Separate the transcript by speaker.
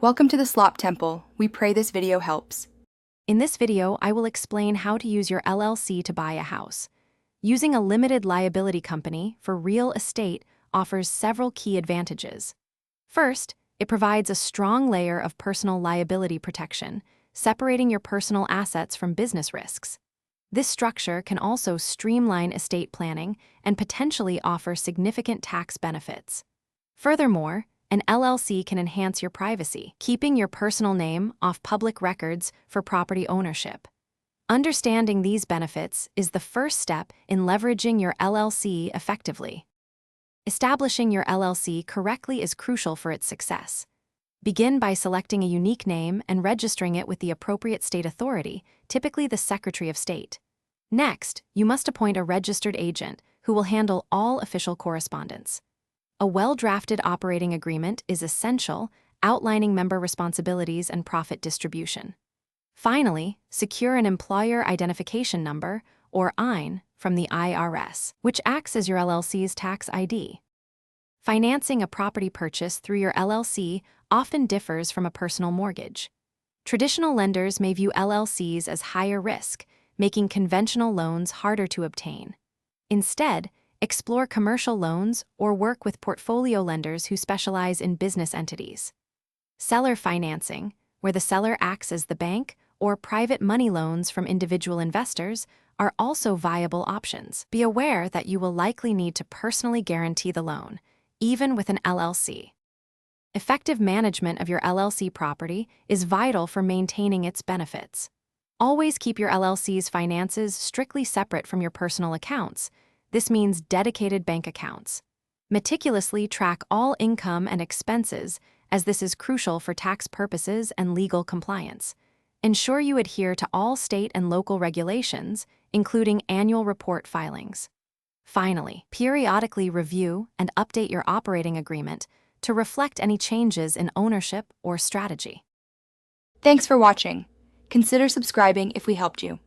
Speaker 1: Welcome to the Slop Temple. We pray this video helps.
Speaker 2: In this video, I will explain how to use your LLC to buy a house. Using a limited liability company for real estate offers several key advantages. First, it provides a strong layer of personal liability protection, separating your personal assets from business risks. This structure can also streamline estate planning and potentially offer significant tax benefits. Furthermore, an LLC can enhance your privacy, keeping your personal name off public records for property ownership. Understanding these benefits is the first step in leveraging your LLC effectively. Establishing your LLC correctly is crucial for its success. Begin by selecting a unique name and registering it with the appropriate state authority, typically the Secretary of State. Next, you must appoint a registered agent who will handle all official correspondence. A well-drafted operating agreement is essential, outlining member responsibilities and profit distribution. Finally, secure an employer identification number, or EIN, from the IRS, which acts as your LLC's tax ID. Financing a property purchase through your LLC often differs from a personal mortgage. Traditional lenders may view LLCs as higher risk, making conventional loans harder to obtain. Instead, explore commercial loans or work with portfolio lenders who specialize in business entities. Seller financing, where the seller acts as the bank, or private money loans from individual investors, are also viable options. Be aware that you will likely need to personally guarantee the loan, even with an LLC. Effective management of your LLC property is vital for maintaining its benefits. Always keep your LLC's finances strictly separate from your personal accounts. This means dedicated bank accounts. Meticulously track all income and expenses, as this is crucial for tax purposes and legal compliance. Ensure you adhere to all state and local regulations, including annual report filings. Finally, periodically review and update your operating agreement to reflect any changes in ownership or strategy.
Speaker 1: Thanks for watching. Consider subscribing if we helped you.